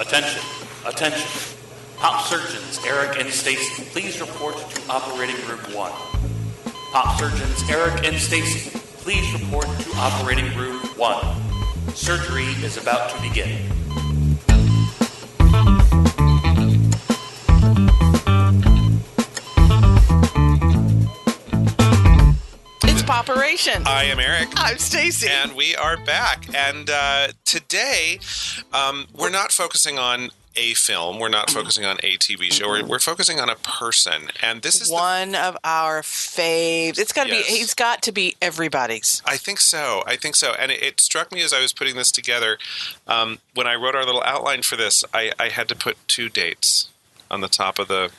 Attention, attention. Pop surgeons Eric and Stacey, please report to operating room 1. Pop surgeons Eric and Stacey, please report to operating room 1. Surgery is about to begin. It's Poperation. I am Eric. I'm Stacey. And we are back. And today, we're not focusing on a film. We're not focusing on a TV show. We're focusing on a person. And this is one of our faves. It's got to be. He's got to be everybody's. I think so. And it struck me as I was putting this together. When I wrote our little outline for this, I had to put 2 dates on the top of the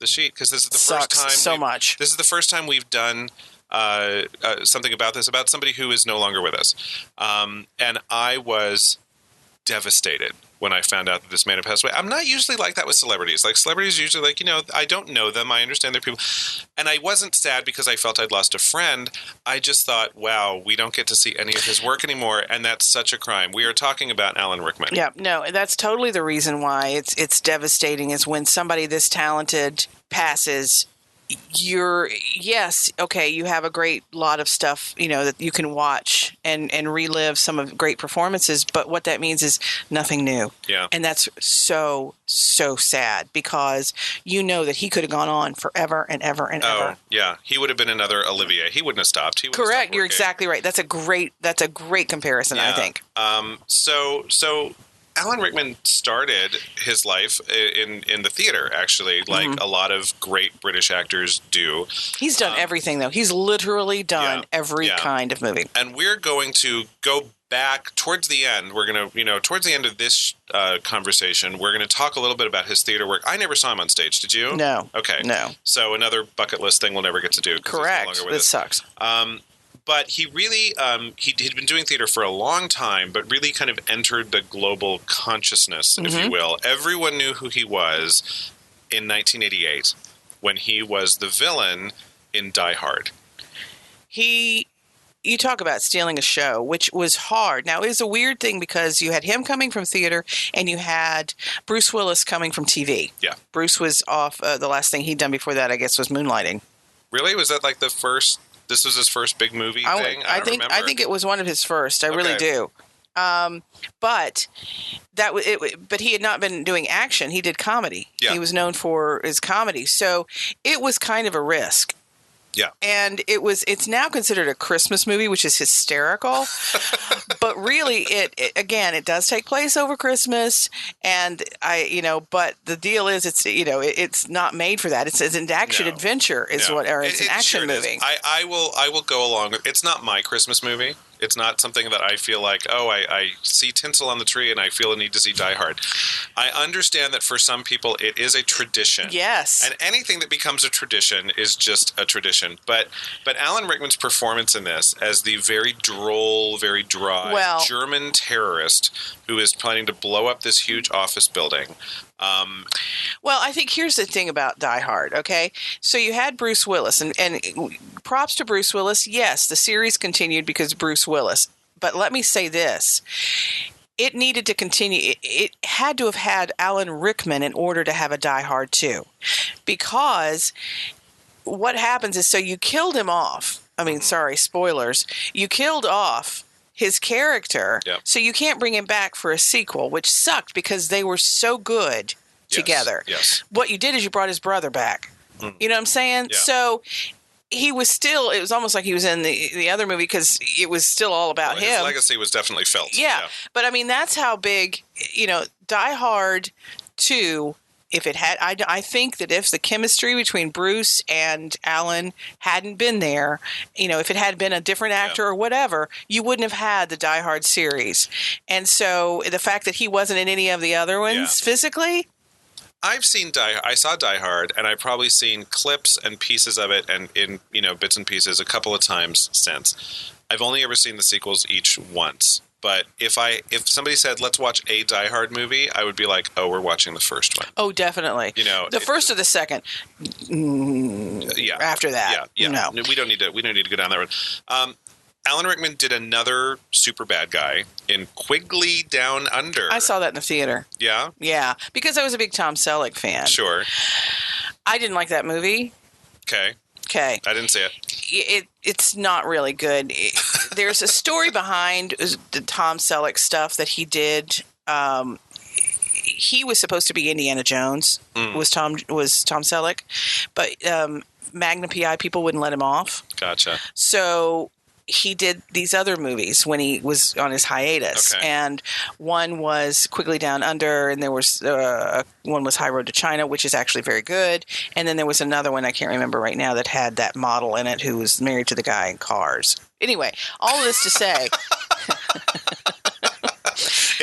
sheet because this is the first time. So much. This is the first time we've done something about this, about somebody who is no longer with us. And I was devastated when I found out that this man had passed away. I'm not usually like that with celebrities. Like, celebrities are usually like, I don't know them. I understand they're people. And I wasn't sad because I felt I'd lost a friend. I just thought, wow, we don't get to see any of his work anymore, and that's such a crime. We are talking about Alan Rickman. Yeah, no, that's totally the reason why it's devastating is when somebody this talented passes. You have a great lot of stuff, that you can watch and relive some of great performances, but what that means is nothing new. Yeah. And that's so sad because that he could have gone on forever and ever and ever. Oh, yeah. He would have been another Olivier. He wouldn't have stopped. He would have Correct. stopped You're working. exactly right. That's a great comparison, yeah. I think. So Alan Rickman started his life in the theater, actually, like a lot of great British actors do. He's done everything, though. He's literally done every kind of movie. And we're going to go back towards the end. We're going to, towards the end of this conversation, we're going to talk a little bit about his theater work. I never saw him on stage. Did you? No. Okay. No. So another bucket list thing we'll never get to do. Correct. This sucks. But he really, he'd been doing theater for a long time, but really kind of entered the global consciousness, if you will. Everyone knew who he was in 1988 when he was the villain in Die Hard. You talk about stealing a show, which was hard. Now, it was a weird thing because you had him coming from theater and you had Bruce Willis coming from TV. Yeah. Bruce was off. The last thing he'd done before that, I guess, was Moonlighting. Really? Was that like the first... This was his first big movie thing? I think it was one of his first. I really do. But he had not been doing action. He did comedy. Yeah. He was known for his comedy. So it was kind of a risk. Yeah. And it's now considered a Christmas movie, which is hysterical. But really, it does take place over Christmas. And but the deal is it's not made for that. It's an action adventure it's an action movie. I will go along with, it's not my Christmas movie. It's not something that I feel like, I see tinsel on the tree and I feel a need to see Die Hard. I understand that for some people it is a tradition. Yes. And anything that becomes a tradition is just a tradition. But Alan Rickman's performance in this as the very droll, very dry German terrorist who is planning to blow up this huge office building. I think here's the thing about Die Hard, okay? So you had Bruce Willis, and props to Bruce Willis. Yes, the series continued because of Bruce Willis. But let me say this. It needed to continue. It had to have had Alan Rickman in order to have a Die Hard 2. Because what happens is, so you killed him off. I mean, sorry, spoilers. You killed off his character, so you can't bring him back for a sequel, which sucked because they were so good together. Yes. What you did is you brought his brother back. You know what I'm saying? Yeah. So he was still, it was almost like he was in the other movie because it was still all about him. His legacy was definitely felt. Yeah. But I mean, that's how big, Die Hard 2, if it had, I think that if the chemistry between Bruce and Alan hadn't been there, if it had been a different actor or whatever, you wouldn't have had the Die Hard series. And so the fact that he wasn't in any of the other ones physically. I saw Die Hard, and I've probably seen clips and pieces of it, and in bits and pieces a couple of times since. I've only ever seen the sequels each once. But if somebody said, let's watch a Die Hard movie, I would be like, oh, we're watching the first one. Oh, definitely. The first or the second. After that. Yeah. No. We don't need to go down that road. Alan Rickman did another super bad guy in Quigley Down Under. I saw that in the theater. Yeah? Yeah, because I was a big Tom Selleck fan. Sure. I didn't like that movie. Okay. I didn't see it. It's not really good. There's a story behind the Tom Selleck stuff that he did. He was supposed to be Indiana Jones. Was Tom Selleck, but Magnum PI people wouldn't let him off. Gotcha. So he did these other movies when he was on his hiatus, and one was Quigley Down Under, and there was one was High Road to China, which is actually very good, and then there was another one I can't remember right now that had that model in it who was married to the guy in Cars. Anyway, all of this to say.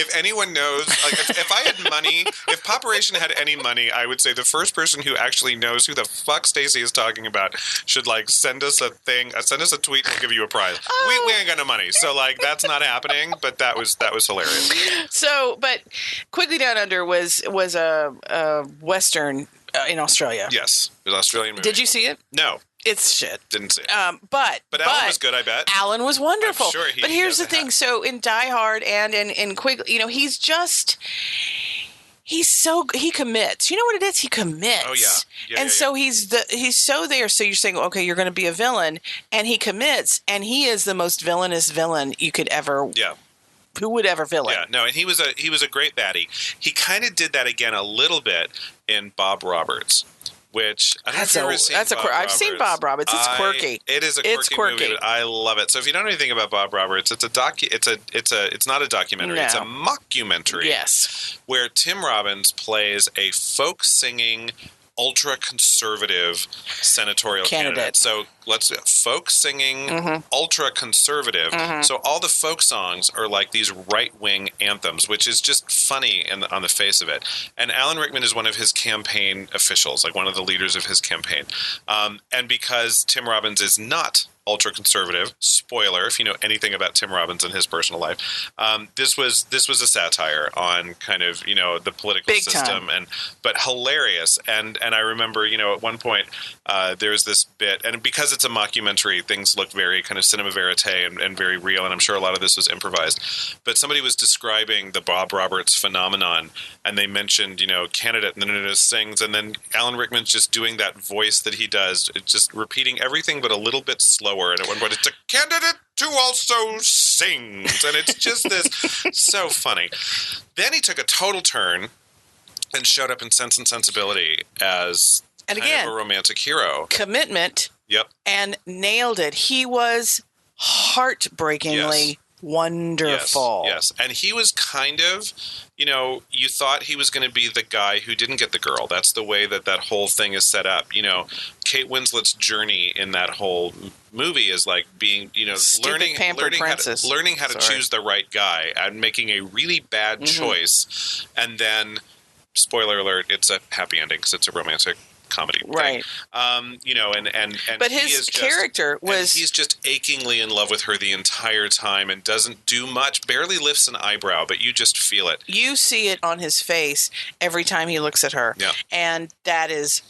If anyone knows, like, if I had money, if Popperation had any money, I would say the first person who actually knows who the fuck Stacey is talking about should, like, send us a thing, send us a tweet, and we'll give you a prize. We ain't got no money, so, like, that's not happening. But that was hilarious. So, but Quigley Down Under was a Western in Australia. Yes, it was an Australian movie. Did you see it? No. It's shit. Didn't see it. But Alan was good, I bet. Alan was wonderful. I'm sure but here's the thing. So in Die Hard and in Quigley, you know, he commits. You know what it is? He commits. Oh yeah. So he's so there. So you're saying, okay, you're going to be a villain, and he commits, and he is the most villainous villain you could ever. Yeah. Who would ever villain? Yeah, no, and he was a great baddie. He kind of did that again a little bit in Bob Roberts. Which I don't know if you've ever seen Bob Roberts. I've seen Bob Roberts. It's quirky. It is a quirky movie, but I love it. So if you don't know anything about Bob Roberts, it's not a documentary. No. It's a mockumentary. Yes. Where Tim Robbins plays a folk singing ultra-conservative senatorial candidate. So folk singing, ultra-conservative. So all the folk songs are like these right-wing anthems, which is just funny on the face of it. And Alan Rickman is one of his campaign officials, like one of the leaders of his campaign. And because Tim Robbins is not ultra-conservative, spoiler if you know anything about Tim Robbins and his personal life, this was a satire on kind of, you know, the political Big system, time. but hilarious. And I remember, you know, at one point there's this bit, and because it's a mockumentary, things look very kind of cinema verite and very real, and I'm sure a lot of this was improvised. But somebody was describing the Bob Roberts phenomenon, and they mentioned, you know, candidate, and then it sings, and then Alan Rickman's just doing that voice that he does, just repeating everything but a little bit slower. And at one point, it's a candidate who also sings, and it's just this so funny. Then he took a total turn and showed up in Sense and Sensibility as kind of a romantic hero. Commitment. Yep. And nailed it. He was heartbreakingly wonderful. Yes. And he was kind of, you know, you thought he was going to be the guy who didn't get the girl. That's the way that whole thing is set up. You know, Kate Winslet's journey in that whole movie is like being, you know, learning how to choose the right guy and making a really bad choice. And then, spoiler alert, it's a happy ending because it's a romantic comedy, right? You know, and but his character he's just achingly in love with her the entire time and doesn't do much, barely lifts an eyebrow, but you just feel it. You see it on his face every time he looks at her, and that is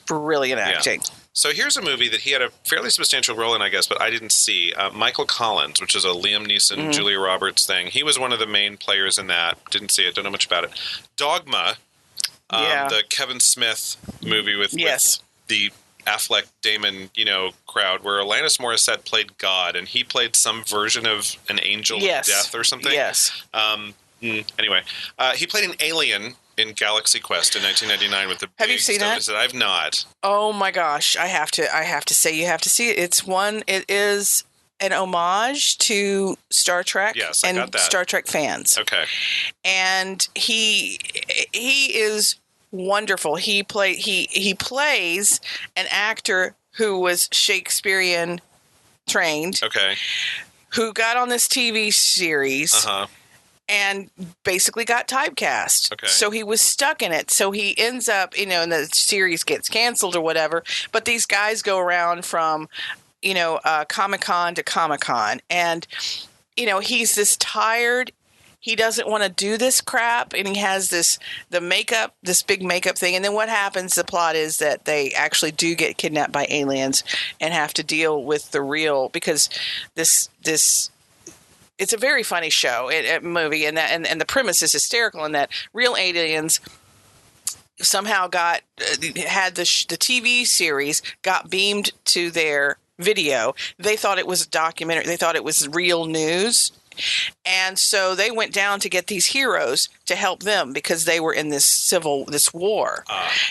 brilliant acting. Yeah. So here's a movie that he had a fairly substantial role in, I guess, but I didn't see. Michael Collins, which is a Liam Neeson, Julia Roberts thing. He was one of the main players in that. Didn't see it. Don't know much about it. Dogma. The Kevin Smith movie with the Affleck Damon, you know, crowd, where Alanis Morissette played God, and he played some version of an angel of death or something. Yes. Anyway, he played an alien in Galaxy Quest in 1999 with the. Have you seen that? I've not. Oh my gosh! I have to say you have to see it. It is an homage to Star Trek I and got that. Star Trek fans. Okay. And he is wonderful. He plays an actor who was Shakespearean trained. Okay. Who got on this TV series. And basically got typecast. Okay. So he was stuck in it. So he ends up, you know, and the series gets canceled or whatever. But these guys go around from, you know, Comic-Con to Comic-Con. And, you know, he's this tired, he doesn't want to do this crap, and he has this big makeup thing. And then what happens? The plot is that they actually do get kidnapped by aliens and have to deal with the real, because this it's a very funny show, movie, and the premise is hysterical in that real aliens somehow had the TV series got beamed to their video. They thought it was a documentary. They thought it was real news. And so they went down to get these heroes to help them because they were in this war.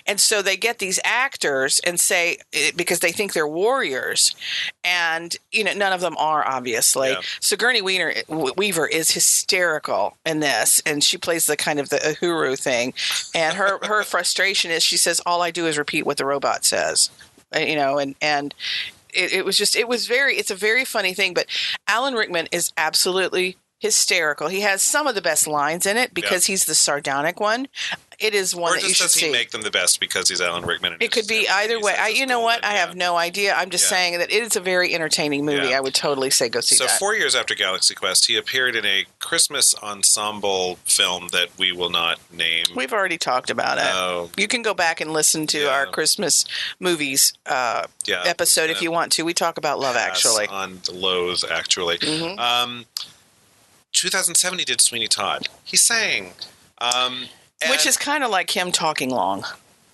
And so they get these actors and say, because they think they're warriors, and none of them are, obviously. Yeah. Sigourney Weaver is hysterical in this, and she plays the kind of the Uhuru thing. And her frustration is, she says, all I do is repeat what the robot says. It's a very funny thing, but Alan Rickman is absolutely hysterical. He has some of the best lines in it because he's the sardonic one. It is one that you should see. Or does he make them the best because he's Alan Rickman? It could be either way. I have no idea. I'm just saying that it is a very entertaining movie. I would totally say go see that. So 4 years after Galaxy Quest, he appeared in a Christmas ensemble film that we will not name. We've already talked about it. You can go back and listen to our Christmas movies episode if you want to. We talk about Love Actually. On Loathe Actually. Mm-hmm. 2007, he did Sweeney Todd. He sang. Which is kind of like him talking long.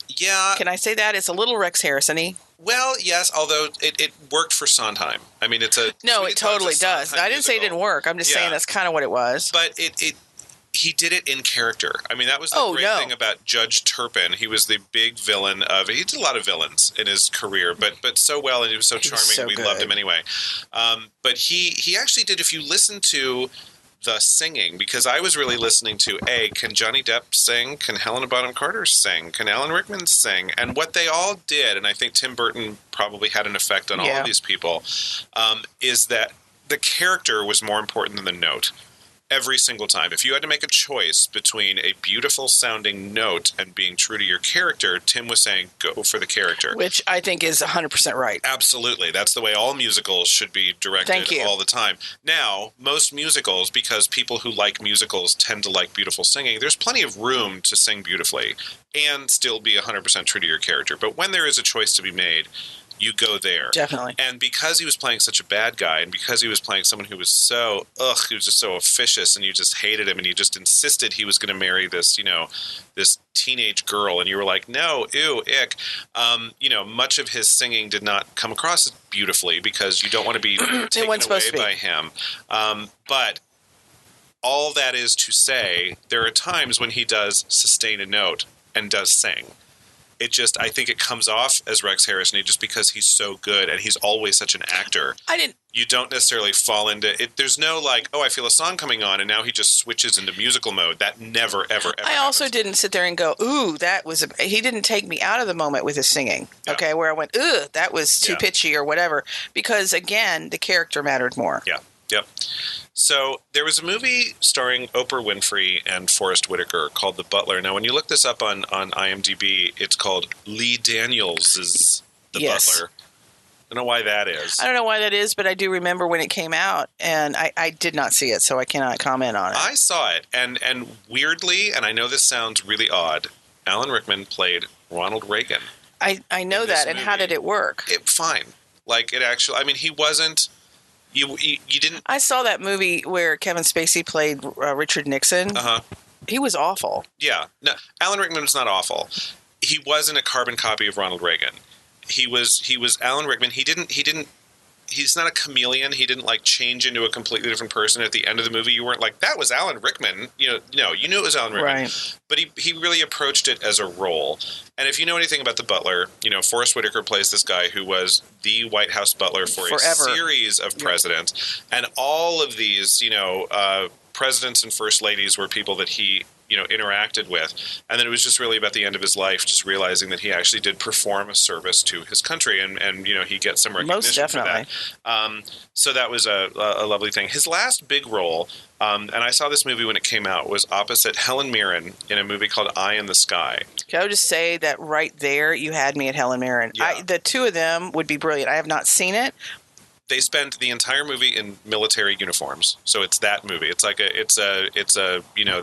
Yeah. Can I say that? It's a little Rex Harrison-y. Well, yes, although it worked for Sondheim. I mean, it totally does. I didn't say it didn't work. I'm just saying that's kind of what it was. But he did it in character. I mean, that was the great thing about Judge Turpin. He was the big villain he did a lot of villains in his career, but so well, and he was so charming, we loved him anyway. But he actually did, if you listen to the singing, because I was really listening to, can Johnny Depp sing? Can Helena Bonham Carter sing? Can Alan Rickman sing? And what they all did, and I think Tim Burton probably had an effect on all of these people, is that the character was more important than the note. Every single time. If you had to make a choice between a beautiful sounding note and being true to your character, Tim was saying go for the character. Which I think is 100% right. Absolutely. That's the way all musicals should be directed all the time. Now, most musicals, because people who like musicals tend to like beautiful singing, there's plenty of room to sing beautifully and still be 100% true to your character. But when there is a choice to be made, you go there. Definitely. And because he was playing such a bad guy, and because he was playing someone who was he was just so officious, and you just hated him, and you just insisted he was going to marry this, this teenage girl, and you were like, no, ew, ick. Much of his singing did not come across beautifully because you don't want to be taken away by him. But all that is to say, there are times when he does sustain a note and does sing. I think it comes off as Rex Harrison just because he's so good and he's always such an actor. You don't necessarily fall into it. There's no I feel a song coming on and now he just switches into musical mode. That never, ever, ever I also didn't sit there and go, ooh, that was he didn't take me out of the moment with his singing. Yeah. Okay, where I went, ugh, that was too pitchy or whatever. Because again, the character mattered more. Yeah. Yep. So there was a movie starring Oprah Winfrey and Forrest Whitaker called The Butler. Now, when you look this up on IMDb, it's called Lee Daniels' The Butler. I don't know why that is. I don't know why that is, but I do remember when it came out, and I did not see it, so I cannot comment on it. I saw it, and weirdly, and I know this sounds really odd, Alan Rickman played Ronald Reagan. I know that, and how did it work? Fine. He wasn't... You didn't... I saw that movie where Kevin Spacey played Richard Nixon. Uh-huh. He was awful. Yeah. No, Alan Rickman was not awful. He wasn't a carbon copy of Ronald Reagan. He was Alan Rickman. He's not a chameleon. He didn't change into a completely different person at the end of the movie. You weren't like, that was Alan Rickman. No, you knew it was Alan Rickman. Right. But he really approached it as a role. And if you know anything about The Butler, Forrest Whitaker plays this guy who was the White House butler for a series of presidents. And all of these, presidents and first ladies were people that he interacted with. And then it was just really about the end of his life, just realizing that he actually did perform a service to his country, and he gets some recognition for that. So that was a lovely thing. His last big role, and I saw this movie when it came out, was opposite Helen Mirren in a movie called Eye in the Sky. Can I just say that right there, you had me at Helen Mirren. Yeah. The two of them would be brilliant. I have not seen it, They spend the entire movie in military uniforms, so it's that movie. It's like it's a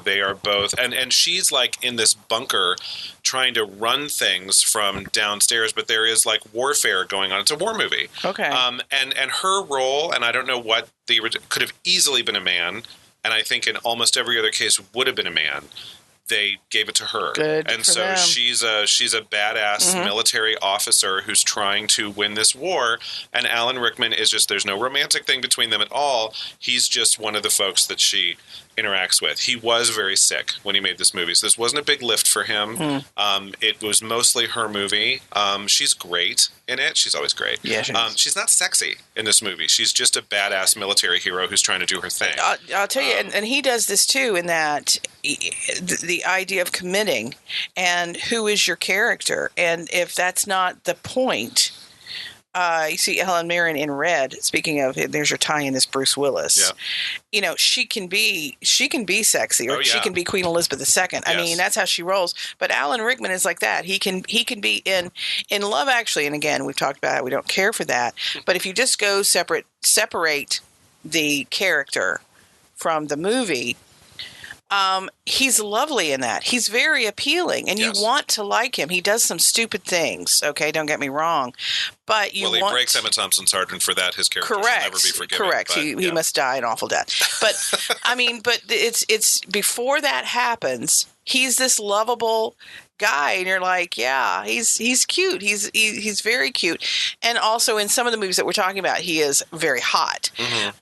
they are both, and she's like in this bunker trying to run things from downstairs, but there is like warfare going on. It's a war movie. Okay. And her role, and I don't know what could have easily been a man, and I think in almost every other case would have been a man. They gave it to her. Good and for so them. she's a badass military officer who's trying to win this war. And Alan Rickman is just, there's no romantic thing between them at all. He's just one of the folks that she interacts with. He was very sick when he made this movie, so this wasn't a big lift for him. It was mostly her movie. She's great in it. She's always great. Yeah, she's not sexy in this movie. She's just a badass military hero who's trying to do her thing. I'll tell you, and he does this too, in that the idea of committing and who is your character, and if that's not the point. You see Helen Mirren in Red. Speaking of, there's your tie in this Bruce Willis. Yeah. She can be sexy, or she can be Queen Elizabeth II. I mean, that's how she rolls. But Alan Rickman is like that. He can be in Love Actually, and again, we've talked about it. We don't care for that. But if you just go separate the character from the movie. He's lovely in that. He's very appealing, and you want to like him. He does some stupid things. Okay, don't get me wrong, but he breaks Emma Thompson Sargent for that. His character will never be forgiven. Correct. He must die an awful death. But I mean, but it's before that happens. He's this lovable guy, and you're like, yeah, he's cute. He's very cute. And also in some of the movies that we're talking about, he is very hot.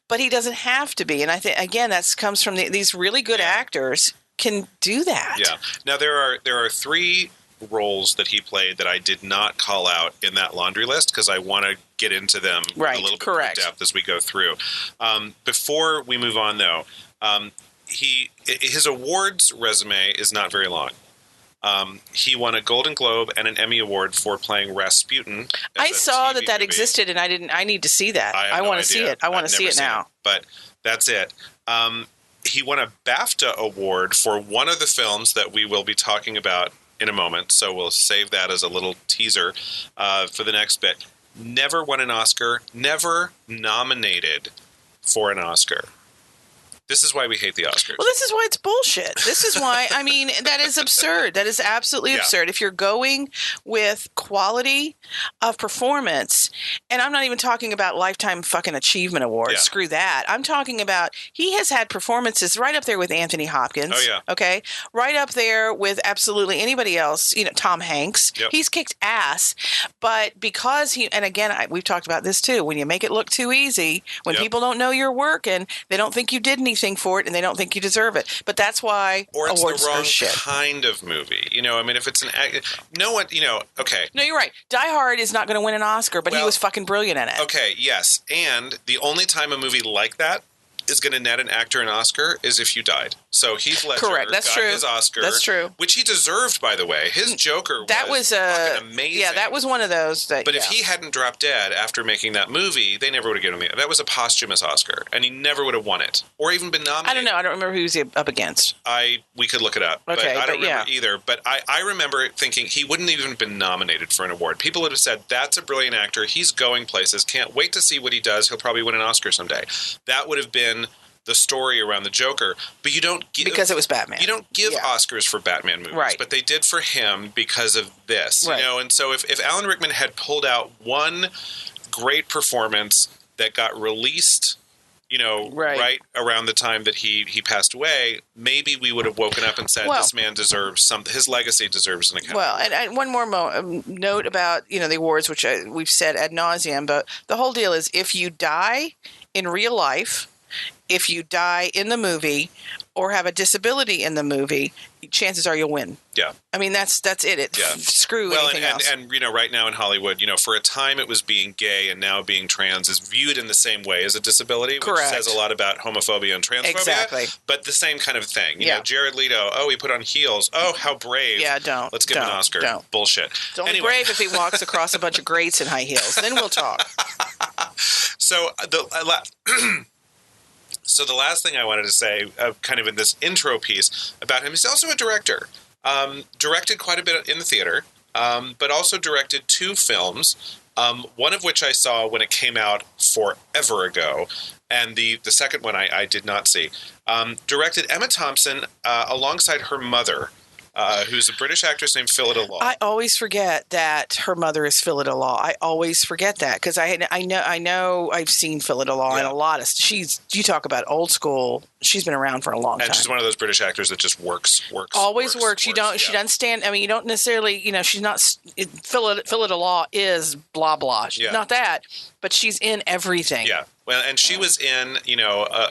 But he doesn't have to be. And I think again, that comes from these really good actors can do that. Yeah. Now there are 3 roles that he played that I did not call out in that laundry list because I want to get into them a little bit more depth as we go through. Before we move on, though, his awards resume is not very long. He won a Golden Globe and an Emmy Award for playing Rasputin. I saw that existed, and I need to see that. I want to see it. I want to see it now. But that's it. He won a BAFTA award for one of the films that we will be talking about in a moment. So we'll save that as a little teaser for the next bit. Never won an Oscar. Never nominated for an Oscar. This is why we hate the Oscars. Well, this is why it's bullshit. This is why, I mean, that is absurd. That is absolutely absurd. If you're going with quality of performance, and I'm not even talking about Lifetime fucking Achievement Awards. Screw that. I'm talking about, he has had performances right up there with Anthony Hopkins. Oh, yeah. Okay? Right up there with absolutely anybody else. Tom Hanks. Yep. He's kicked ass. But because and again, we've talked about this too, when you make it look too easy, when people don't know you're working, they don't think you did anything for it, and they don't think you deserve it. But that's why it's awards the wrong are shit. kind of movie. I mean, if it's no one, okay. No, you're right. Die Hard is not going to win an Oscar, but he was fucking brilliant in it. Okay, yes. And the only time a movie like that is going to net an actor an Oscar is if you died. So Heath Ledger got his Oscar. That's true. Which he deserved, by the way. His Joker was fucking amazing. Yeah, that was one of those. But if he hadn't dropped dead after making that movie, they never would have given him that was a posthumous Oscar, and he never would have won it or even been nominated. I don't know. I don't remember who he was up against. We could look it up. Okay, but I don't remember either. But I remember thinking he wouldn't even have been nominated for an award. People would have said, that's a brilliant actor. He's going places. Can't wait to see what he does. He'll probably win an Oscar someday. That would have been the story around the Joker, but you don't give, because it was Batman. You don't give Oscars for Batman movies, but they did for him because of this, And so if Alan Rickman had pulled out one great performance that got released, right around the time that he passed away, maybe we would have woken up and said, this man deserves something. His legacy deserves an account. Well, and one more note about the awards, which we've said ad nauseum, but the whole deal is if you die in real life, if you die in the movie or have a disability in the movie, chances are you'll win. Yeah. I mean, that's it. Screw anything else. And right now in Hollywood, for a time it was being gay, and now being trans is viewed in the same way as a disability, which says a lot about homophobia and transphobia. Exactly. But the same kind of thing. Jared Leto, he put on heels. Oh, how brave. Yeah, don't. Let's give him an Oscar. Don't. Bullshit. It's only brave if he walks across a bunch of greats in high heels. Then we'll talk. So the last thing I wanted to say, kind of in this intro piece about him, he's also a director. Directed quite a bit in the theater, but also directed 2 films One of which I saw when it came out forever ago, and the second one I did not see. Directed Emma Thompson alongside her mother, who's a British actress named Phyllida Law. I always forget that her mother is Phyllida Law. I always forget that because I know I've seen Phyllida Law in a lot of. You talk about old school. She's been around for a long time. And she's one of those British actors that just works. Always works. She doesn't stand. I mean, you don't necessarily. She's not. Phyllida Law is blah blah. She's not that, but she's in everything. Yeah. Well, and she was in,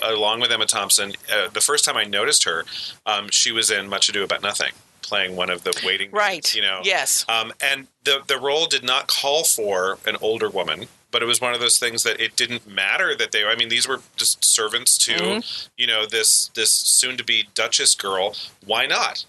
along with Emma Thompson. The first time I noticed her, she was in Much Ado About Nothing, playing one of the waiting maids, Yes. And the role did not call for an older woman, but it was one of those things that it didn't matter that these were just servants to, this soon-to-be Duchess girl. Why not?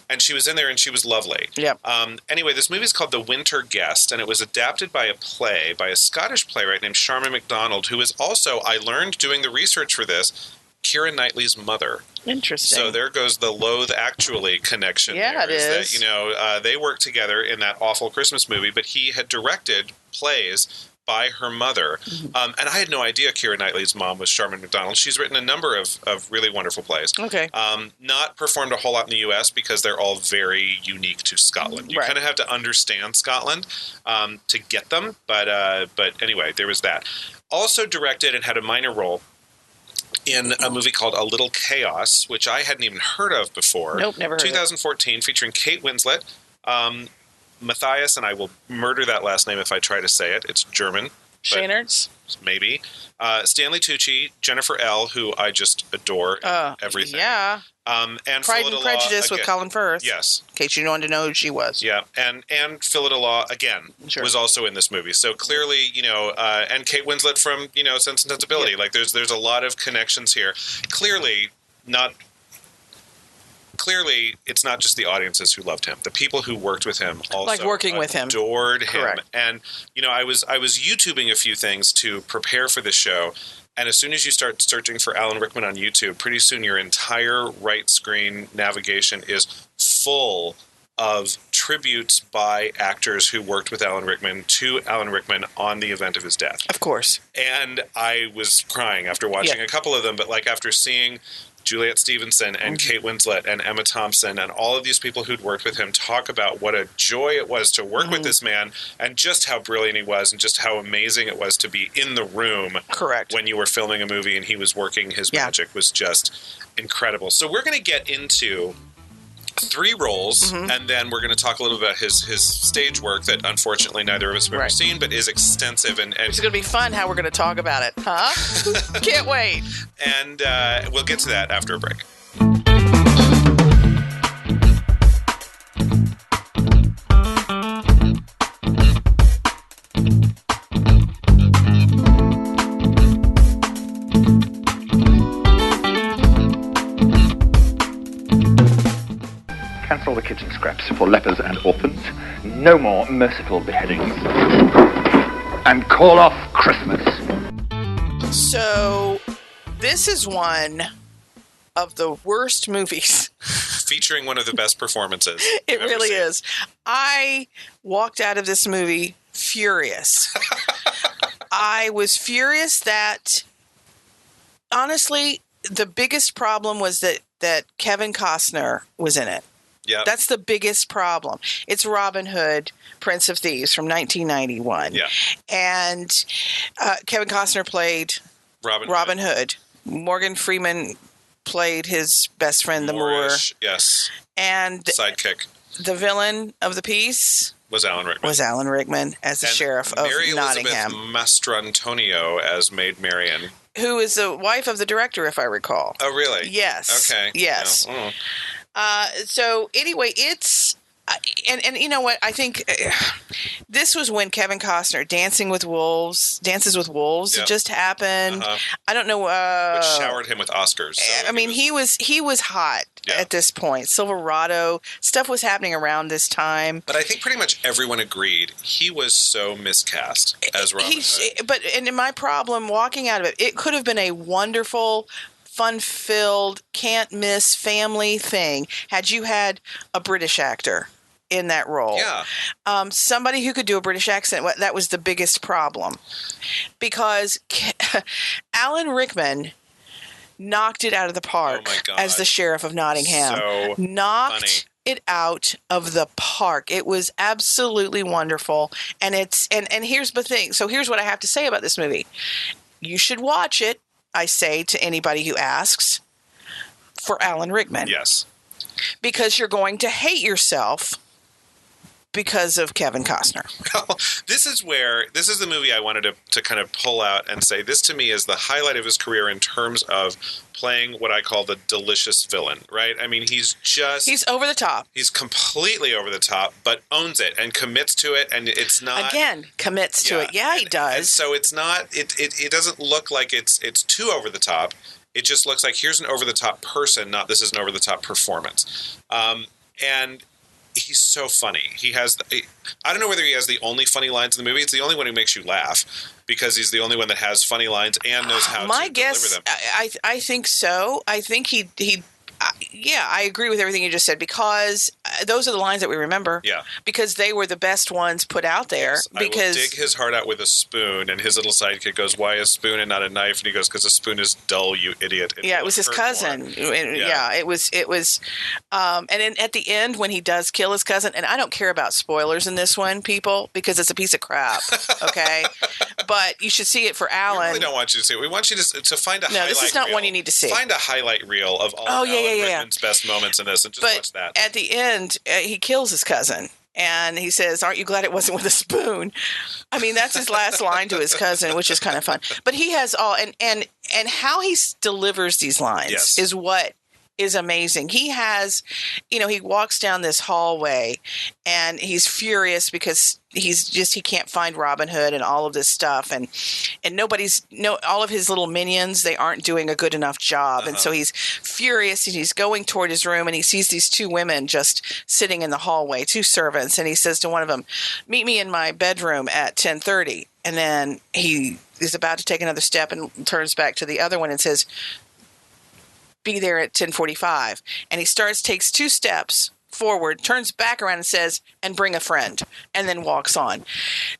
And she was in there and she was lovely. Yep. Anyway, this movie is called The Winter Guest, and it was adapted by a play by a Scottish playwright named Sharma MacDonald, who is also, I learned doing the research for this, Keira Knightley's mother. Interesting. So there goes the Loathe Actually connection. Yeah, it is. That, they worked together in that awful Christmas movie, but he had directed plays by her mother. And I had no idea Keira Knightley's mom was Sharma MacDonald. She's written a number of really wonderful plays. Okay. Not performed a whole lot in the U.S. because they're all very unique to Scotland. You kind of have to understand Scotland to get them. But anyway, there was that. Also directed and had a minor role in a movie called A Little Chaos, which I hadn't even heard of before. Nope, never heard 2014, featuring Kate Winslet, Matthias, and I will murder that last name if I try to say it. It's German. Shainertz? Maybe. Stanley Tucci, Jennifer L., who I just adore in everything. Yeah. And Pride Phyllida and Prejudice Law, with Colin Firth. Yes. In case you wanted to know who she was. Yeah, and Phyllida Law, again, was also in this movie. So clearly, and Kate Winslet from, Sense and Sensibility. Like, there's a lot of connections here. Clearly, it's not just the audiences who loved him. The people who worked with him also like working with him, adored him. Correct. And I was YouTubing a few things to prepare for this show. And as soon as you start searching for Alan Rickman on YouTube, pretty soon your entire right screen navigation is full of tributes by actors who worked with Alan Rickman to Alan Rickman on the event of his death. Of course. And I was crying after watching a couple of them, but like after seeing Juliet Stevenson and Kate Winslet and Emma Thompson and all of these people who'd worked with him talk about what a joy it was to work with this man and just how brilliant he was and just how amazing it was to be in the room. Correct. When you were filming a movie and he was working his magic was just incredible. So we're going to get into 3 roles, and then we're going to talk a little about his stage work that unfortunately neither of us have ever seen, but is extensive. And it's going to be fun how we're going to talk about it, huh? Can't wait. And we'll get to that after a break. Cancel the kitchen scraps for lepers and orphans. No more merciful beheadings. And call off Christmas. So, this is one of the worst movies. Featuring one of the best performances. It really is. I walked out of this movie furious. I was furious that, honestly, the biggest problem was that Kevin Costner was in it. Yeah. That's the biggest problem. It's Robin Hood, Prince of Thieves from 1991. Yeah. And Kevin Costner played Robin Hood. Morgan Freeman played his best friend, the Moor. Yes. And sidekick. The villain of the piece was Alan Rickman. As the sheriff of Mary Nottingham. Elizabeth Mastrantonio as Maid Marian. Who is the wife of the director, if I recall. Oh, really? Yes. Okay. Yes. No. So anyway, it's and you know what? I think this was when Kevin Costner, Dances with Wolves, Yep. It just happened. I don't know. Which showered him with Oscars. So I mean, he was hot at this point. Silverado stuff was happening around this time. But I think pretty much everyone agreed he was so miscast as Robin Hood. But my problem walking out of it could have been a wonderful, fun-filled, can't-miss family thing had you had a British actor in that role. Yeah. Somebody who could do a British accent, that was the biggest problem. Because Alan Rickman knocked it out of the park as the sheriff of Nottingham. So knocked funny. it out of the park. It was absolutely wonderful. And and here's the thing. So here's what I have to say about this movie. You should watch it, I say to anybody who asks, for Alan Rickman. Yes. Because you're going to hate yourself because of Kevin Costner. Well, this is the movie I wanted to kind of pull out and say this to me is the highlight of his career in terms of playing what I call the delicious villain, right? I mean, he's over the top. He's completely over the top, but owns it and commits to it, and it's not commits to it. Yeah, he does. And so it's not. It doesn't look like it's too over the top. It just looks like here's an over the top person, not this is an over the top performance. And he's so funny. I don't know whether he has the only funny lines in the movie. It's the only one who makes you laugh because he's the only one that has funny lines and knows how to deliver them. I think so. I think he I agree with everything you just said because those are the lines that we remember. Yeah. Because they were the best ones put out there. Yes, because I will dig his heart out with a spoon, and his little sidekick goes, "Why a spoon and not a knife?" And he goes, "Because a spoon is dull, you idiot." It was his cousin. Yeah, it was. And then at the end when he does kill his cousin, and I don't care about spoilers in this one, people, because it's a piece of crap. Okay, but you should see it for Alan. We really don't want you to see it. We want you to find a highlight. No, this is not reel. one you need to see. Find a highlight reel of all Alan Rickman's best moments in this, and just watch that. At the end, he kills his cousin. And he says, "Aren't you glad it wasn't with a spoon?" I mean, that's his last line to his cousin, which is kind of fun. But he has all, and how he delivers these lines is what is amazing. He has, he walks down this hallway and he's furious because he can't find Robin Hood and all of this stuff. And all of his little minions, they aren't doing a good enough job. And so he's furious and he's going toward his room and he sees these two women just sitting in the hallway, two servants. And he says to one of them, "Meet me in my bedroom at 10:30. And then he is about to take another step and turns back to the other one and says, "Be there at 10:45. And he takes two steps forward, turns back around and says, "And bring a friend," and then walks on.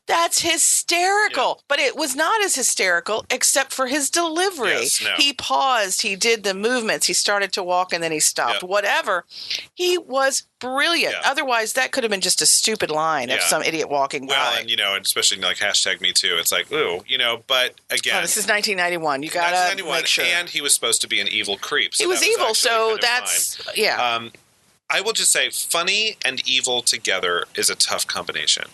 That's hysterical. Yeah. But it was not as hysterical except for his delivery. Yes, no. He paused, he did the movements, he started to walk and then he stopped. Yep. Whatever. He was brilliant. Yeah. Otherwise, that could have been just a stupid line of some idiot walking by. Well, and especially like #MeToo. It's like, ooh, but again. This is 1991. You got to make sure. And he was supposed to be an evil creep. So he was evil, so that's, fine. I will just say funny and evil together is a tough combination.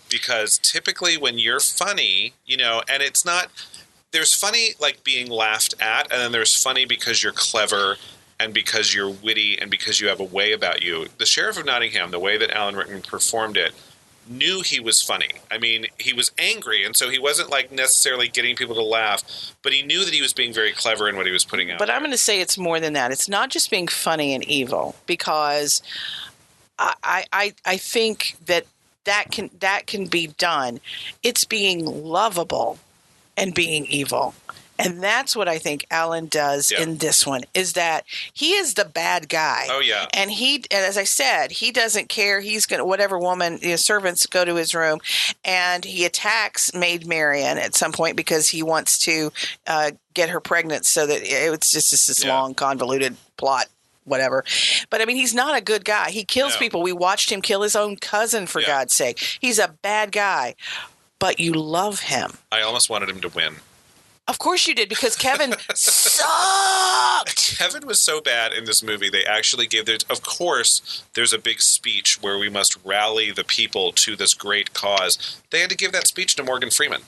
Because typically when you're funny, and it's not – there's funny like being laughed at, and then there's funny because you're clever and because you're witty and because you have a way about you. The Sheriff of Nottingham, the way that Alan Rickman performed it, knew he was funny. I mean, he was angry, and so he wasn't like necessarily getting people to laugh, but he knew that he was being very clever in what he was putting out. But I'm going to say it's more than that. It's not just being funny and evil, because I think that can be done. It's being lovable and being evil. And that's what I think Alan does in this one, is that he is the bad guy. Oh, yeah. And as I said, he doesn't care. He's going to, whatever woman, servants go to his room, and he attacks Maid Marian at some point because he wants to get her pregnant, so that it's just this long, convoluted plot. Whatever. But I mean, he's not a good guy. He kills people. We watched him kill his own cousin, for God's sake. He's a bad guy, but you love him. I almost wanted him to win. Of course you did, because Kevin sucked. Kevin was so bad in this movie, they actually gave of course, there's a big speech where we must rally the people to this great cause. They had to give that speech to Morgan Freeman.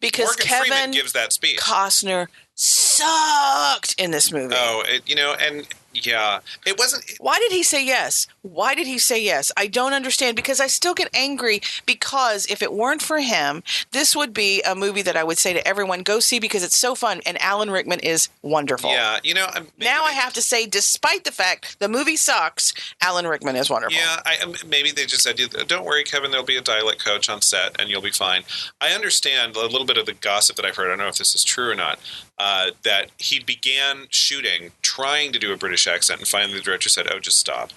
Because Morgan Kevin Freeman gives that speech. Costner sucked in this movie. Oh, it wasn't. Why did he say yes? Why did he say yes? I don't understand, because I still get angry, because if it weren't for him, this would be a movie that I would say to everyone, go see, because it's so fun, and Alan Rickman is wonderful. Yeah, now I have to say, despite the fact the movie sucks, Alan Rickman is wonderful. Yeah, maybe they just said, don't worry, Kevin, there'll be a dialect coach on set, and you'll be fine. I understand a little bit of the gossip that I've heard. I don't know if this is true or not, that he began shooting, trying to do a British accent, and finally the director said, "Oh, just stop."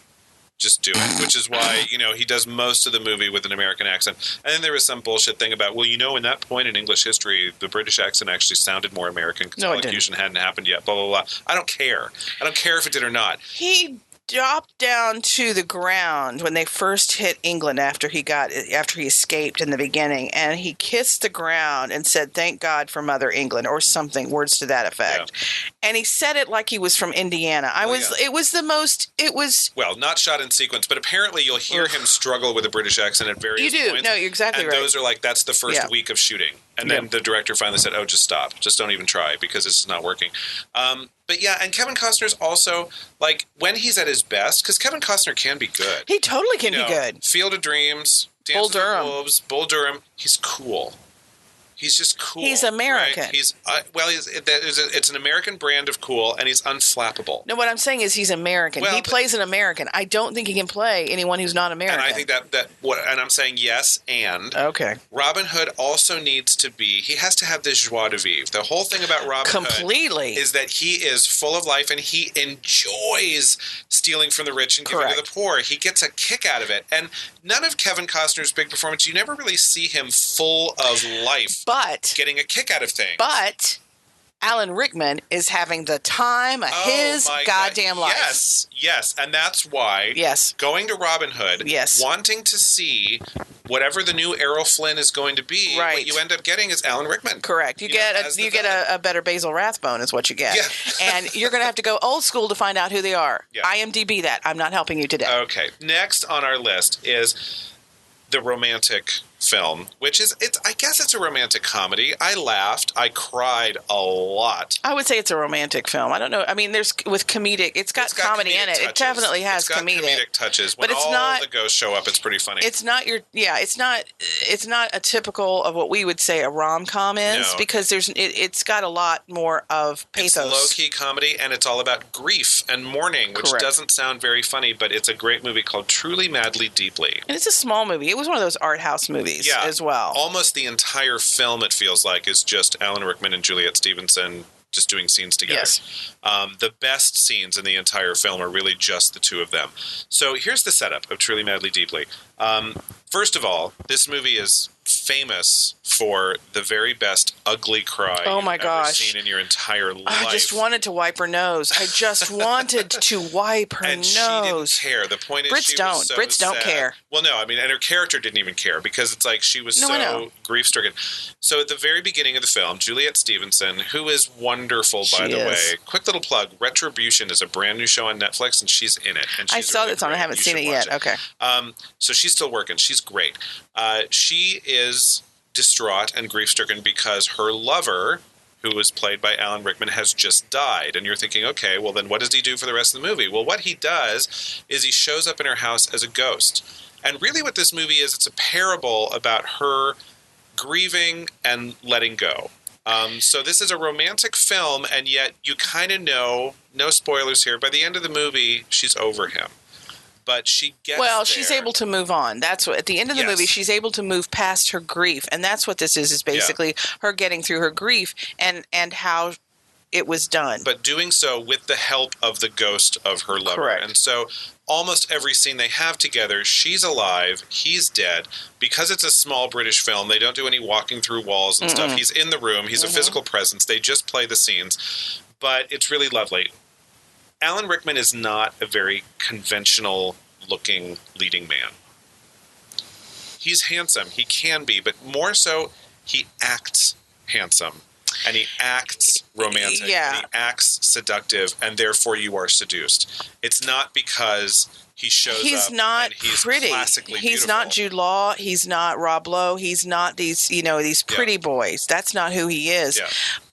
just do it, which is why, he does most of the movie with an American accent. And then there was some bullshit thing about, in that point in English history, the British accent actually sounded more American because elocution hadn't happened yet, blah, blah, blah. I don't care. I don't care if it did or not. He dropped down to the ground when they first hit England after he escaped in the beginning, and he kissed the ground and said, "Thank God for Mother England," or something, words to that effect. Yeah. And he said it like he was from Indiana. It was not shot in sequence, but apparently you'll hear him struggle with a British accent at various points. You do. No, you're exactly right. And those are that's the first week of shooting. And then the director finally said, "Oh, just stop. Just don't even try because this is not working." But yeah, and Kevin Costner's also, when he's at his best, because Kevin Costner can be good. He totally can be good. Field of Dreams, Dance with the Wolves, Bull Durham. He's cool. He's just cool. He's American. Right? It's an American brand of cool, and he's unflappable. No, what I'm saying is he's American. He plays an American. I don't think he can play anyone who's not American. And I think and I'm saying yes, and okay. Robin Hood also needs to be. He has to have this joie de vivre. The whole thing about Robin Hood is that he is full of life, and he enjoys stealing from the rich and giving to the poor. He gets a kick out of it, and none of Kevin Costner's big performance. You never really see him full of life. But getting a kick out of things. But Alan Rickman is having the time of his goddamn life. Yes. And that's why going to Robin Hood, wanting to see whatever the new Errol Flynn is going to be, what you end up getting is Alan Rickman. Correct. You get a better Basil Rathbone is what you get. Yeah. And you're going to have to go old school to find out who they are. Yeah. IMDb that. I'm not helping you today. Okay. Next on our list is the romantic film, which is I guess it's a romantic comedy. I laughed. I cried a lot. I would say it's a romantic film. I don't know. I mean, there's with comedic. It's got comedy in it. Touches. It definitely has comedic touches. When but it's not the ghosts show up, it's pretty funny. It's not It's not a typical of what we would say a rom-com is because it's got a lot more of pathos. It's low-key comedy, and it's all about grief and mourning, which doesn't sound very funny, but it's a great movie called Truly, Madly, Deeply. And it's a small movie. It was one of those art house movies. As well. Almost the entire film, it feels like, is just Alan Rickman and Juliet Stevenson just doing scenes together. Yes. The best scenes in the entire film are really just the two of them. So here's the setup of Truly, Madly, Deeply. First of all, this movie is famous for the very best ugly cry you've ever seen in your entire life. I just wanted to wipe her nose. I just wanted to wipe her nose. She didn't care. The point is Brits don't care. Well, no, I mean, and her character didn't even care because it's like she was so grief-stricken. So at the very beginning of the film, Juliet Stevenson, who is wonderful, by the way. Quick little plug, Retribution is a brand new show on Netflix, and she's in it. And I saw this on. I haven't seen it yet. Okay. So she's still working. She's great. She is distraught and grief-stricken because her lover, who was played by Alan Rickman, has just died. And you're thinking, okay, well then what does he do for the rest of the movie? Well, what he does is he shows up in her house as a ghost. And really what this movie is, it's a parable about her grieving and letting go. So this is a romantic film, and yet you kind of know, no spoilers here, by the end of the movie, she's over him. But she gets she's able to move on. That's what, at the end of the movie, she's able to move past her grief. And that's what this is basically her getting through her grief and how it was done. But doing so with the help of the ghost of her lover. Correct. And so almost every scene they have together, she's alive, he's dead. Because it's a small British film, they don't do any walking through walls and stuff. He's in the room. He's a physical presence. They just play the scenes. But it's really lovely. Alan Rickman is not a very conventional-looking leading man. He's handsome. He can be, but more so, he acts handsome. And he acts romantic. Yeah. And he acts seductive, and therefore you are seduced. It's not because he shows he's up not and he's pretty. classically He's beautiful. not Jude Law. He's not Rob Lowe. He's not these pretty boys. That's not who he is. Yeah.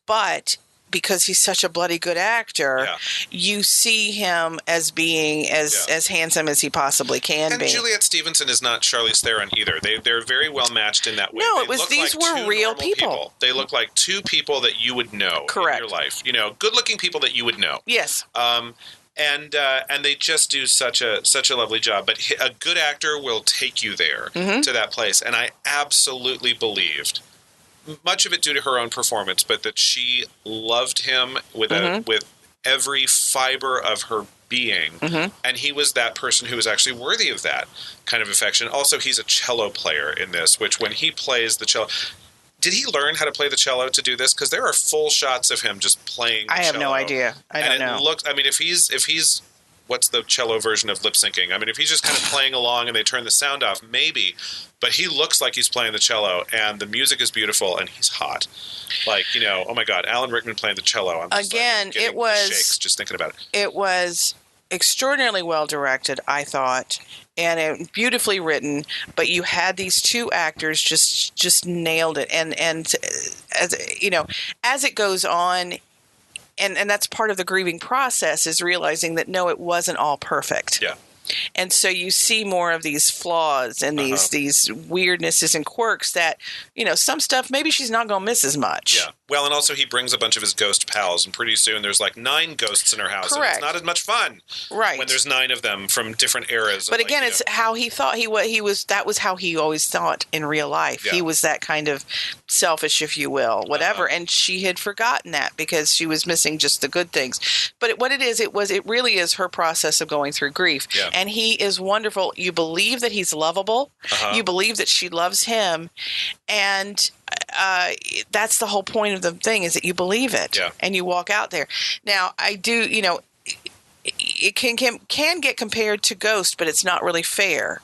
But because he's such a bloody good actor, you see him as being as handsome as he possibly can be. And Juliet Stevenson is not Charlize Theron either. They're very well matched in that way. No, these were real people. They look like two people that you would know in your life. Good-looking people that you would know. Yes. And they just do such a lovely job. But a good actor will take you there to that place. And I absolutely believed, much of it due to her own performance, but that she loved him with every fiber of her being. And he was that person who was actually worthy of that kind of affection. Also, he's a cello player in this, which when he plays the cello... Did he learn how to play the cello to do this? Because there are full shots of him just playing the cello. I have no idea. I don't know. I mean, if he's what's the cello version of lip syncing? I mean, if he's just kind of playing along and they turn the sound off, maybe. But he looks like he's playing the cello, and the music is beautiful, and he's hot. Like, oh my God, Alan Rickman playing the cello. Again, it was shakes just thinking about it. It was extraordinarily well directed, I thought, and beautifully written. But you had these two actors just nailed it, and as as it goes on. And that's part of the grieving process, is realizing that, no, it wasn't all perfect. Yeah. And so you see more of these flaws and these weirdnesses and quirks that, some stuff maybe she's not going to miss as much. Yeah. Well, and also he brings a bunch of his ghost pals, and pretty soon there's like 9 ghosts in her house. Correct. And it's not as much fun. Right. When there's 9 of them from different eras. But again, it's how he thought he was. That was how he always thought in real life. Yeah. He was that kind of selfish, if you will, whatever. And she had forgotten that because she was missing just the good things. But it really is her process of going through grief. Yeah. And he is wonderful. You believe that he's lovable. You believe that she loves him. And that's the whole point of the thing, is that you believe it. Yeah. And you walk out there. Now, I do, it can get compared to Ghost, but it's not really fair.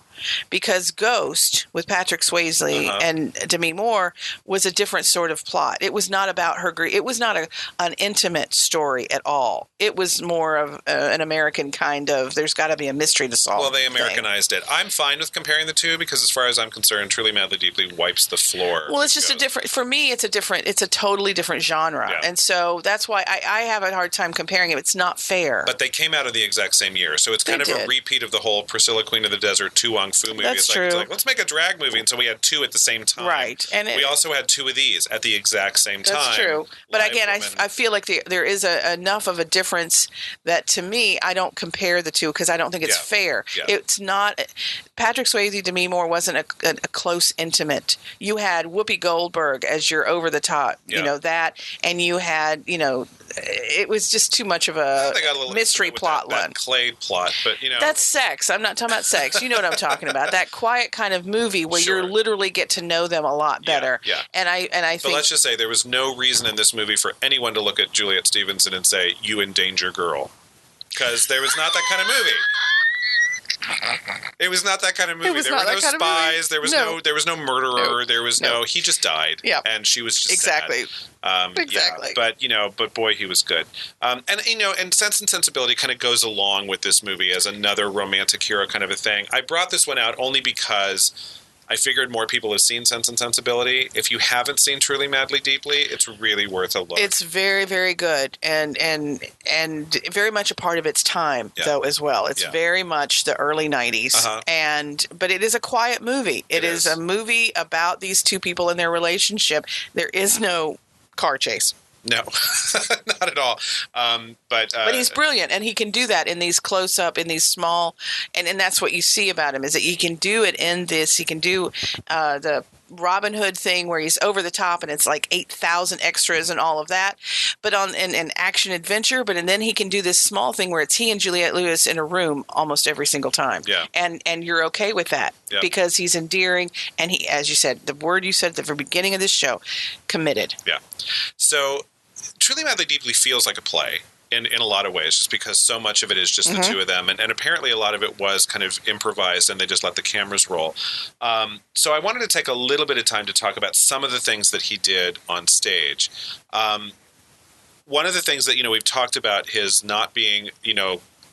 Because Ghost, with Patrick Swayze and Demi Moore, was a different sort of plot. It was not about her grief. It was not an intimate story at all. It was more of an American kind of, there's got to be a mystery to solve. Well, they Americanized it. I'm fine with comparing the two because, as far as I'm concerned, Truly Madly Deeply wipes the floor. Well, it's just for me, it's a totally different genre. Yeah. And so that's why I have a hard time comparing it. It's not fair. But they came out of the exact same year. So it's kind of a repeat of the whole Priscilla, Queen of the Desert, Tu Wong Fu movie. That's true. It's like, let's make a drag movie. And so we had 2 at the same time. Right. And we also had 2 of these at the exact same time. That's true. But again, I feel like there is enough of a difference that, to me, I don't compare the two because I don't think it's fair. Yeah. It's not – Patrick Swayze, Demi Moore wasn't a close intimate. You had Whoopi Goldberg as your over-the-top, that. And you had, it was just too much of a mystery plot that clay plot. But, That's sex. I'm not talking about sex. You know what I'm talking about. That quiet kind of movie where you literally get to know them a lot better. Yeah. And I think. But let's just say there was no reason in this movie for anyone to look at Juliet Stevenson and say, "You endanger girl," because there was not that kind of movie. It was not that kind of movie. There were no spies. There was no murderer. There was no. He just died. Yeah. And she was just exactly. Sad. Exactly. Yeah, but boy, he was good. And Sense and Sensibility kind of goes along with this movie as another romantic hero kind of a thing. I brought this one out only because I figured more people have seen Sense and Sensibility. If you haven't seen Truly Madly Deeply, it's really worth a look. It's very, very good and very much a part of its time, though, as well. It's very much the early 90s. But it is a quiet movie. It is a movie about these two people and their relationship. There is no car chase. No, not at all. But he's brilliant, and he can do that in these close-up, in these small, and that's what you see about him, is that he can do it in this. He can do the Robin Hood thing where he's over the top, and it's like 8,000 extras and all of that. But in action adventure, and then he can do this small thing where it's he and Juliette Lewis in a room almost every single time. Yeah. And you're okay with that because he's endearing, and he, as you said, the word you said at the very beginning of this show, committed. Yeah. So Truly Madly Deeply feels like a play in a lot of ways, just because so much of it is just the two of them. And apparently a lot of it was kind of improvised and they just let the cameras roll. So I wanted to take a little bit of time to talk about some of the things that he did on stage. One of the things that, we've talked about, his not being,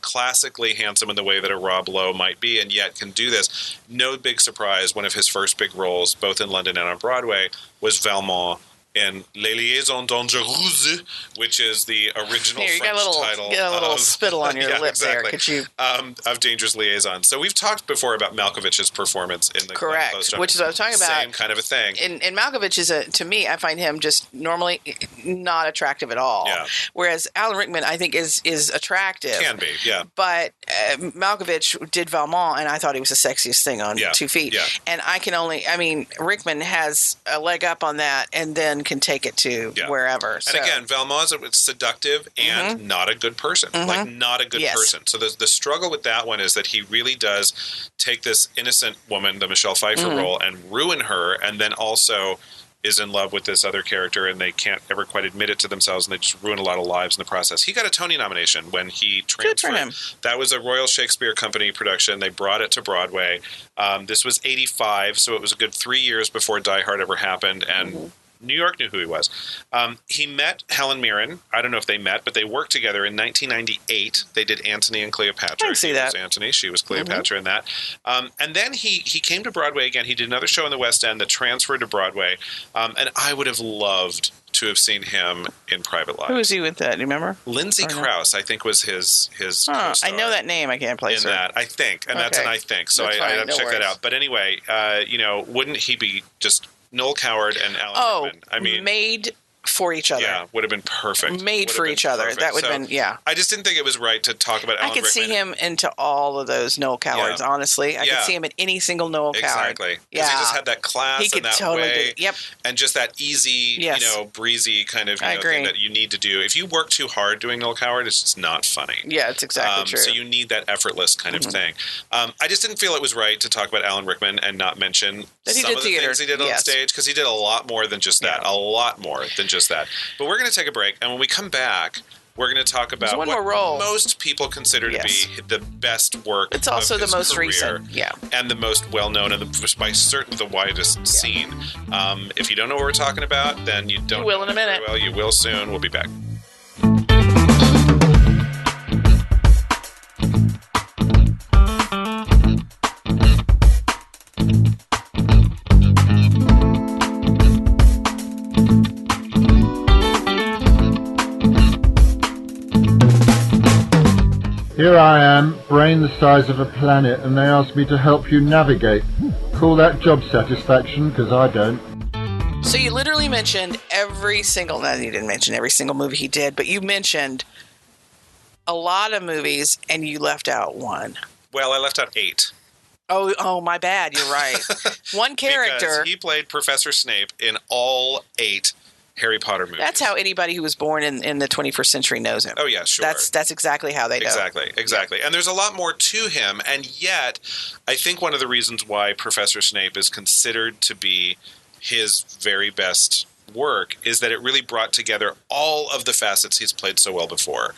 classically handsome in the way that a Rob Lowe might be, and yet can do this. No big surprise, one of his first big roles, both in London and on Broadway, was Valmont in Les Liaisons Dangereuses, which is the original French title. You got a little spittle on your lip there. Could you? Of Dangerous Liaisons. So we've talked before about Malkovich's performance in the Correct, which is what I was talking about. Same kind of a thing. And Malkovich to me, I find him just normally not attractive at all. Yeah. Whereas Alan Rickman, I think, is attractive. Can be, yeah. But Malkovich did Valmont, and I thought he was the sexiest thing on 2 feet. Yeah. And Rickman has a leg up on that, and then can take it to wherever. So. And again, Velma is seductive and not a good person. Like, not a good person. So the struggle with that one is that he really does take this innocent woman, the Michelle Pfeiffer role, and ruin her, and then also is in love with this other character, and they can't ever quite admit it to themselves, and they just ruin a lot of lives in the process. He got a Tony nomination when he transferred. Good for him. That was a Royal Shakespeare Company production. They brought it to Broadway. This was 85, so it was a good 3 years before Die Hard ever happened, and New York knew who he was. He met Helen Mirren. I don't know if they met, but they worked together in 1998. They did Antony and Cleopatra. I can see he that. was Antony. She was Cleopatra in that. And then he came to Broadway again. He did another show in the West End that transferred to Broadway. And I would have loved to have seen him in Private Lives. Who was he with that? Do you remember? Lindsay Krause, I think, was his co-star. I know that name. I can't place in her. that, I think. And that's an I think. So I have to check that out. But anyway, wouldn't he be just Noel Coward and Alan Rickman? I mean, made for each other. Yeah, would have been perfect. Made for each other. That would have been, I just didn't think it was right to talk about Alan Rickman. I could see him into all of those Noel Cowards, honestly. I could see him in any single Noel Coward. Exactly. Because he just had that class and that way. And just that easy, breezy kind of thing that you need to do. If you work too hard doing Noel Coward, it's just not funny. Yeah, it's exactly true. So you need that effortless kind of thing. I just didn't feel it was right to talk about Alan Rickman and not mention some of the things he did on stage, because he did a lot more than just that. A lot more than just that. But we're going to take a break, and when we come back, we're going to talk about what most people consider to be the best work. It's also of his the most career, recent, and the most well-known, and by certain the widest seen. If you don't know what we're talking about, then you don't. You will in a minute. Well, you will soon. We'll be back. Here I am, brain the size of a planet, and they ask me to help you navigate. Call that job satisfaction, because I don't. So you literally mentioned every single, no, you didn't mention every single movie he did, but you mentioned a lot of movies, and you left out one. Well, I left out 8. Oh, my bad. You're right. One character. Because he played Professor Snape in all 8 Harry Potter movies. That's how anybody who was born in the 21st century knows him. Oh, yeah, sure. That's exactly how they know. Exactly. And there's a lot more to him, and yet I think one of the reasons why Professor Snape is considered to be his very best work is that it really brought together all of the facets he's played so well before.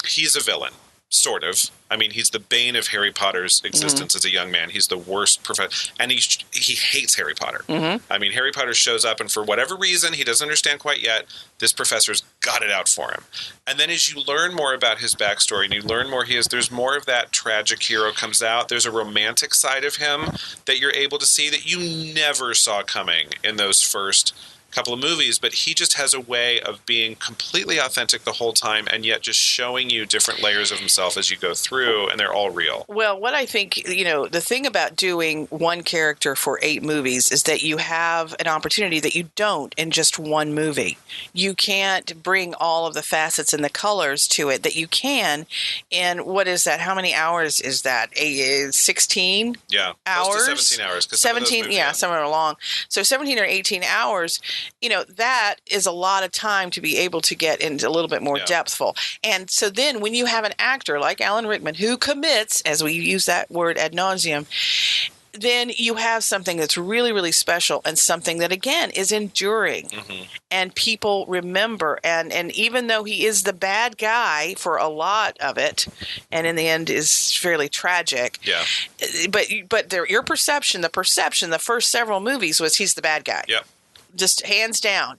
He's a villain. Sort of. I mean, he's the bane of Harry Potter's existence as a young man. He's the worst professor, and he hates Harry Potter. I mean, Harry Potter shows up, and for whatever reason, he doesn't understand quite yet, this professor's got it out for him. And then as you learn more about his backstory, and you learn more, there's more of that tragic hero comes out. There's a romantic side of him that you're able to see that you never saw coming in those first couple of movies, but he just has a way of being completely authentic the whole time, and yet just showing you different layers of himself as you go through, and they're all real. Well, what I think, the thing about doing one character for 8 movies is that you have an opportunity that you don't in just one movie. You can't bring all of the facets and the colors to it that you can in, what is that? How many hours is that? 16 hours? Close to 17 hours. 17, somewhere along. So 17 or 18 hours, that is a lot of time to be able to get into a little bit more depthful. And so then when you have an actor like Alan Rickman who commits, as we use that word ad nauseum, then you have something that's really, really special, and something that, again, is enduring. And people remember. And even though he is the bad guy for a lot of it, and in the end is fairly tragic, but your perception, the first several movies was he's the bad guy. Just hands down.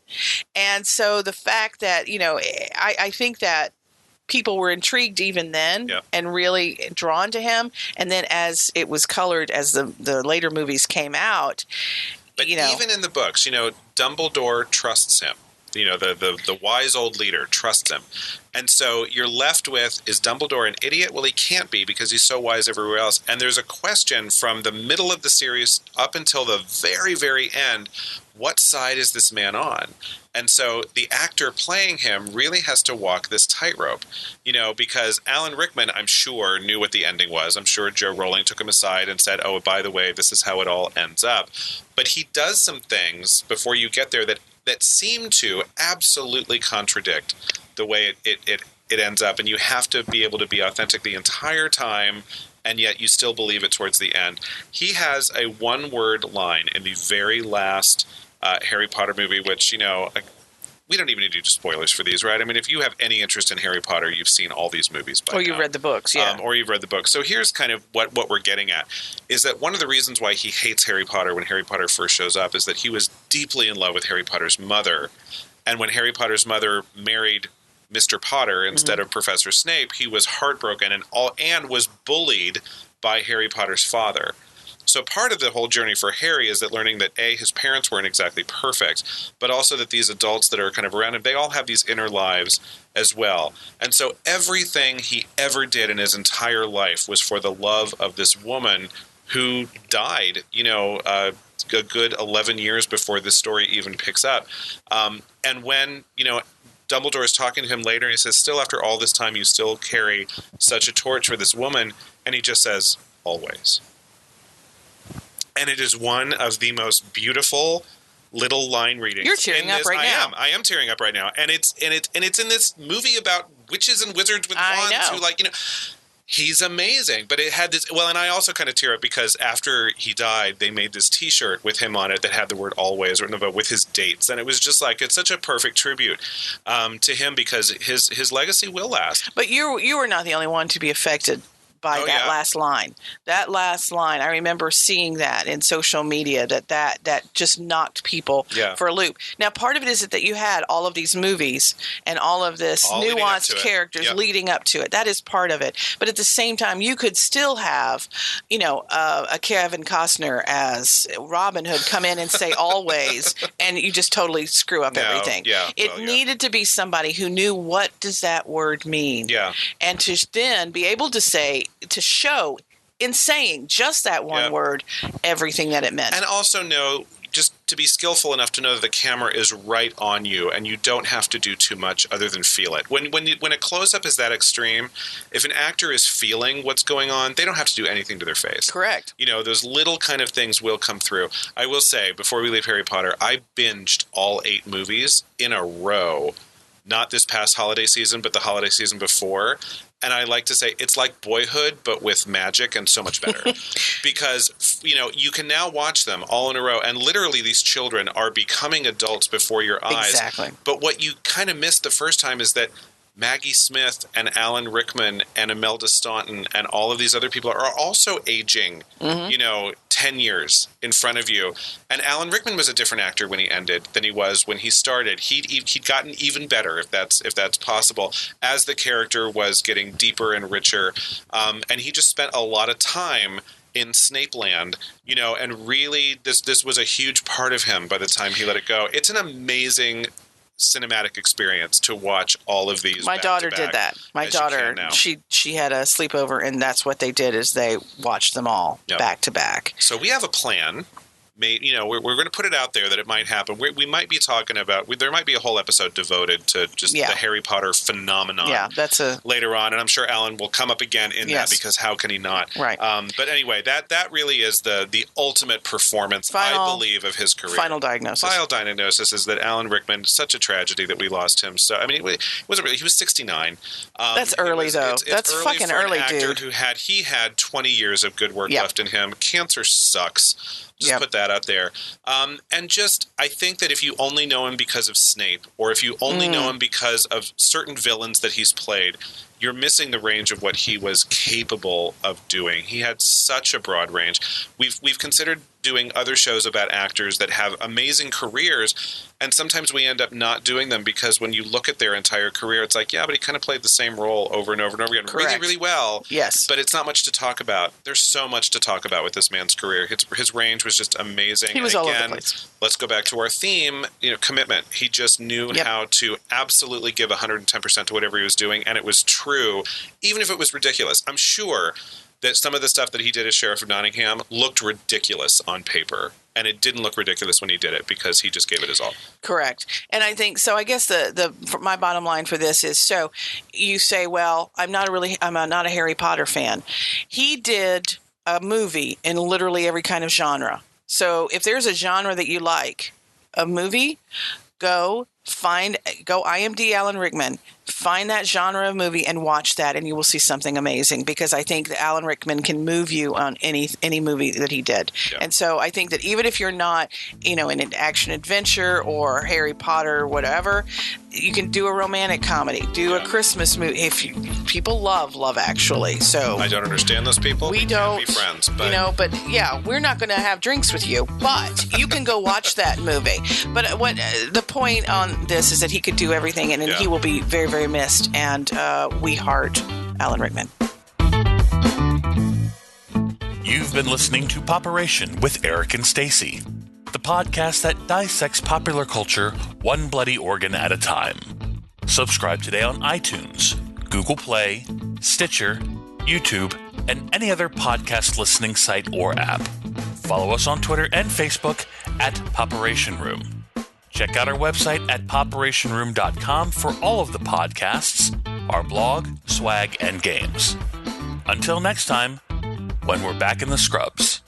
And so the fact that, I think that people were intrigued even then and really drawn to him. And then as it was colored, as the later movies came out, but even in the books, Dumbledore trusts him. The wise old leader trusts him. And so you're left with, is Dumbledore an idiot? Well, he can't be, because he's so wise everywhere else. And there's a question from the middle of the series up until the very, very end, what side is this man on? And so the actor playing him really has to walk this tightrope, because Alan Rickman, I'm sure, knew what the ending was. I'm sure Joe Rowling took him aside and said, oh, by the way, this is how it all ends up. But he does some things before you get there that that seem to absolutely contradict the way it ends up, and you have to be able to be authentic the entire time, and yet you still believe it towards the end. He has a one-word line in the very last Harry Potter movie, which, we don't even need to do spoilers for these, right? I mean, if you have any interest in Harry Potter, you've seen all these movies by now. Or you've read the books, yeah. Or you've read the books. So here's kind of what we're getting at, is that one of the reasons why he hates Harry Potter when Harry Potter first shows up is that he was deeply in love with Harry Potter's mother. And when Harry Potter's mother married Mr. Potter instead of Professor Snape, he was heartbroken and was bullied by Harry Potter's father. So part of the whole journey for Harry is that learning that his parents weren't exactly perfect, but also that these adults that are kind of around him, they all have these inner lives as well. And so everything he ever did in his entire life was for the love of this woman who died, a good 11 years before this story even picks up. And when, Dumbledore is talking to him later, and he says, still after all this time, you still carry such a torch for this woman. And he just says, always. And it is one of the most beautiful little line readings. You're tearing up right now. I am tearing up right now. And it's in this movie about witches and wizards with wands who he's amazing. But it had this, and I also kind of tear up because after he died, they made this T-shirt with him on it that had the word always written above with his dates. And it was just it's such a perfect tribute to him because his legacy will last. But you were not the only one to be affected by that last line. That last line, I remember seeing that in social media, that just knocked people for a loop. Now, part of it is that you had all of these movies and all of this nuanced characters leading up to it. That is part of it. But at the same time, you could still have, a Kevin Costner as Robin Hood come in and say always, and you just totally screw up everything. Yeah, it needed to be somebody who knew what does that word mean. Yeah. And to then be able to show in saying just that one word everything that it meant. And also know, just to be skillful enough to know that the camera is right on you and you don't have to do too much other than feel it. When a close-up is that extreme, if an actor is feeling what's going on, they don't have to do anything to their face. Correct. Those little kind of things will come through. I will say, before we leave Harry Potter, I binged all 8 movies in a row. Not this past holiday season, but the holiday season before. And I like to say it's like Boyhood, but with magic and so much better. Because, you can now watch them all in a row. And literally these children are becoming adults before your eyes. Exactly. But what you kind of missed the first time is that Maggie Smith and Alan Rickman and Imelda Staunton and all of these other people are also aging, 10 years in front of you. And Alan Rickman was a different actor when he ended than he was when he started. He'd gotten even better, if that's possible, as the character was getting deeper and richer. And he just spent a lot of time in Snape Land, and really this was a huge part of him by the time he let it go. It's an amazing cinematic experience to watch all of these. My daughter did that. My daughter, she had a sleepover, and that's what they did is they watched them all back to back. So we have a plan. We're going to put it out there that it might happen. We might be talking about there might be a whole episode devoted to just the Harry Potter phenomenon. Yeah, that's later on, and I'm sure Alan will come up again in that because how can he not? Right. But anyway, that really is the ultimate performance, I believe, of his career. Final diagnosis is that Alan Rickman, such a tragedy that we lost him. So I mean, it wasn't really. He was 69. That's early though. That's early fucking for an early, actor dude. Who had 20 years of good work left in him. Cancer sucks. Just put that out there. And just, I think that if you only know him because of Snape, or if you only know him because of certain villains that he's played, you're missing the range of what he was capable of doing. He had such a broad range. We've considered doing other shows about actors that have amazing careers, and sometimes we end up not doing them because when you look at their entire career, it's like, but he kind of played the same role over and over and over again. Correct. Really, really well. Yes. But it's not much to talk about. There's so much to talk about with this man's career. His range was just amazing. He was all over the place. Let's go back to our theme, commitment. He just knew how to absolutely give 110% to whatever he was doing, and it was true, even if it was ridiculous. I'm sure that some of the stuff that he did as Sheriff of Nottingham looked ridiculous on paper, and it didn't look ridiculous when he did it because he just gave it his all. Correct. And I think so. I guess my bottom line for this is, so you say, well, I'm not a Harry Potter fan. He did a movie in literally every kind of genre. So if there's a genre that you like, a movie, Go IMD Alan Rickman, find that genre of movie and watch that, and you will see something amazing, because I think that Alan Rickman can move you on any movie that he did. Yeah. And so I think that even if you're not, in an action adventure or Harry Potter or whatever, you can do a romantic comedy, do a Christmas movie. People love Love Actually. So I don't understand those people. We don't can't be friends, but but yeah, we're not going to have drinks with you, but you can go watch that movie. But what the point on this is that he could do everything, and he will be very, very missed. And we heart Alan Rickman. You've been listening to Popperation with Eric and Stacey, the podcast that dissects popular culture one bloody organ at a time. Subscribe today on iTunes, Google Play, Stitcher, YouTube, and any other podcast listening site or app. Follow us on Twitter and Facebook at Popperation Room. Check out our website at popperationroom.com for all of the podcasts, our blog, swag, and games. Until next time, when we're back in the scrubs.